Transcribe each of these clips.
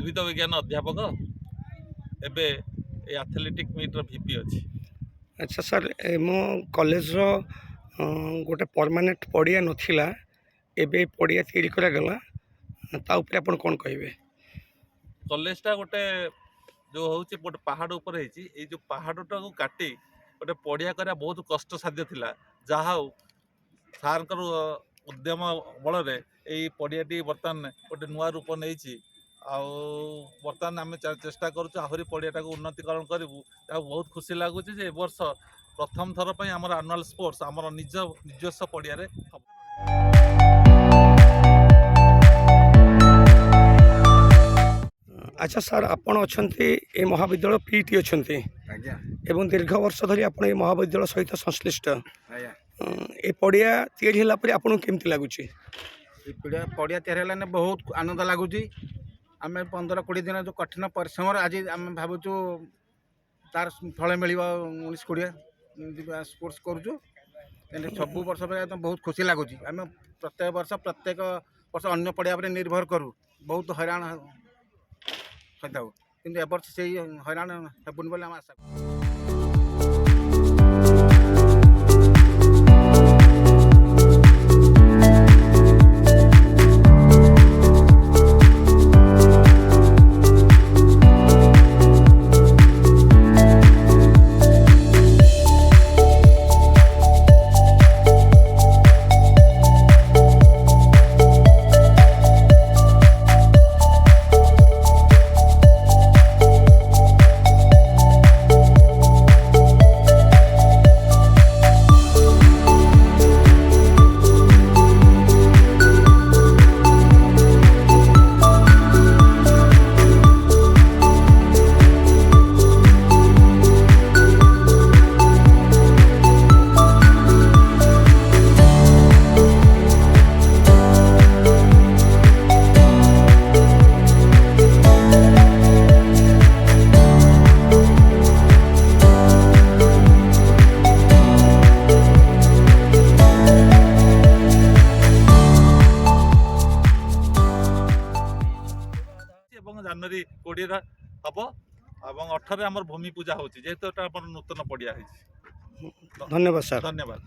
ଉଦ୍ଭିଦ विज्ञान अध्यापक एबे एथलेटिक मीटर भिपी अच्छी। अच्छा सर मो कॉलेज रो गोटे परमानेंट पड़िया नथिला एबे पड़िया तैयारी करा गला ता ऊपर आपण कोन कहबे? कॉलेजटा गोटे जो होची गोटे पहाड़ ऊपर हेची ए जो पहाड़टा को काटी गोटे पड़िया करा बहुत कष्ट साध्य थिला जहा सारकर उद्यम बल रे एई पड़ियाटी वर्तमान गोटे नुआ रूप नेइची आउ वर्तमान आम चेष्टा करूँ आहरी पड़ियाटा को उन्नतीकरण करूँ बहुत खुशी लगुच जे वर्ष प्रथम थर पर आम आनुआल स्पोर्ट्स आम निजस्व पड़िया हम। अच्छा सर आपण अछंती ए महाविद्यालय पीटी अछंती एवं दीर्घ वर्ष धरी आपण ए महाविद्यालय सहित संश्लिष्ट ए पड़िया तैयारी होला परे आपण केमती लागुची? ए पड़िया तैयारी होला ने बहुत आनंद लागुची। आम 15-20 दिन जो कठिन परिश्रम आज आम भावुँ तार फल मिल 19-20 स्पोर्ट्स करूँ सब वर्ष बहुत खुशी लगुच। आम प्रत्येक वर्ष अन्य पड़िया पर निर्भर करूँ बहुत हैरान होता कि वर्ष से हैरान हेबुनि बोली आम आशा जनवरी 20 हम और 18 आम भूमि पूजा होची जेहेतु नूतन पड़िया। धन्यवाद सर। धन्यवाद।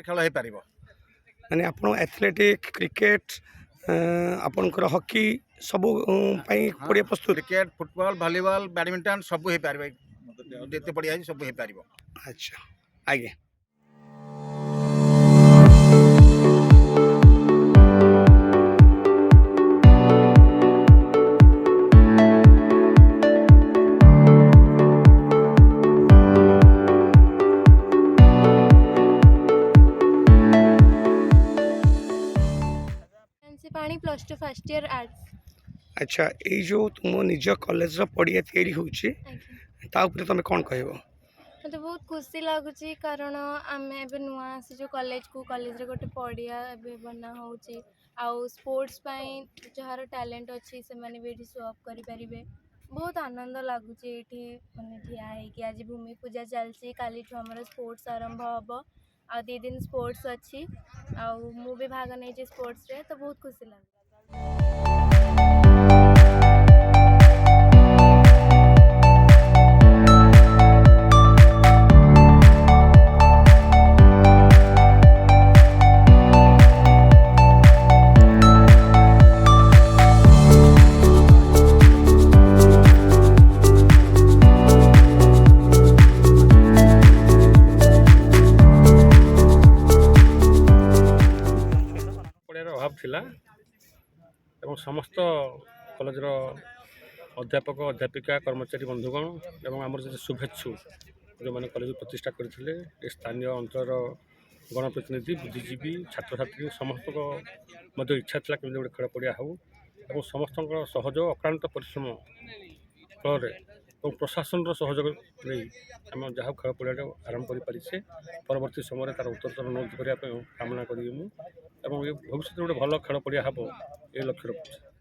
खेल हो पार माने आपण एथलेटिक क्रिकेट आपणकर हॉकी सब पड़िया प्रस्तुत क्रिकेट फुटबॉल वॉलीबॉल बैडमिंटन सब हो पार जिते पड़िया सब हो पार। अच्छा आगे +2 फर्स्ट ईयर आर्ट्स। अच्छा ये जो तुम निज कॉलेज पड़िया तैयारी होची ता ऊपर तुम कौन कहबो? ମୋତେ ବହୁତ ଖୁସି ଲାଗୁଛି କାରଣ ଆମେ ଏବେ ନୂଆ ଆସିଛୁ କଲେଜକୁ। କଲେଜରେ ଗୋଟେ ପଡ଼ିଆ ଏବେ ବନା ହେଉଛି, ଆଉ ସ୍ପୋର୍ଟସ୍ ପାଇଁ ଯାହାର ଟ୍ୟାଲେଣ୍ଟ ଅଛି ସେମାନେ ବି ଏଠି ସୋ ଅପ୍ କରିପାରିବେ। ବହୁତ ଆନନ୍ଦ ଲାଗୁଛି ଏଇଠି ମାନେ ଠିଆ ହେଇକି। ଆଜି ଭୂମି ପୂଜା ଚାଲିଛି, କାଲିଠୁ ଆମର ସ୍ପୋର୍ଟସ୍ ଆରମ୍ଭ ହେବ, ଆଉ 2 ଦିନ ସ୍ପୋର୍ଟସ୍ ଅଛି, ଆଉ ମୁଁ ବି ଭାଗ ନେଇଛି ସ୍ପୋର୍ଟସ୍ରେ, ତ ବହୁତ ଖୁସି ଲାଗୁଛି। ପଡ଼ିଆର ଅଭାବ ଥିଲା ଏବଂ ସମସ୍ତ କଲେଜର ଅଧ୍ୟାପକ ଅଧ୍ୟାପିକା କର୍ମଚାରୀ ବନ୍ଧୁଗଣ ଏବଂ ଆମର ଯେ ଶୁଭେଚ୍ଛୁ ଯେଉଁମାନେ କଲେଜ ପ୍ରତିଷ୍ଠା କରିଥିଲେ, ଏ ସ୍ଥାନୀୟ ଅଞ୍ଚଳର ଗଣପ୍ରତିନିଧି, ବୁଦ୍ଧିଜୀବୀ, ଛାତ୍ରଛାତ୍ରୀ ସମସ୍ତଙ୍କ ମଧ୍ୟ ଇଚ୍ଛା ଥିଲା କେମିତି ଗୋଟେ ଖେଳ ପଡ଼ିଆ ହେଉ ଏବଂ ସମସ୍ତଙ୍କର ସହଯୋଗ ଅକ୍ଳାନ୍ତ ପରିଶ୍ରମ ଫଳରେ ଏବଂ ପ୍ରଶାସନର ସହଯୋଗ ନେଇ ଆମେ ଯାହା ଖେଳ ପଡ଼ିଆଟା ଆରମ୍ଭ କରିପାରିଛେ। ପରବର୍ତ୍ତୀ ସମୟରେ ତା'ର ଉତ୍ତରୋତ୍ତର ଉନ୍ନତି କରିବା ପାଇଁ କାମନା କରିବି ମୁଁ ଏବଂ ଏ ଭବିଷ୍ୟତରେ ଗୋଟେ ଭଲ ଖେଳ ପଡ଼ିଆ ହେବ ଏ ଲକ୍ଷ୍ୟ ରଖୁଛି।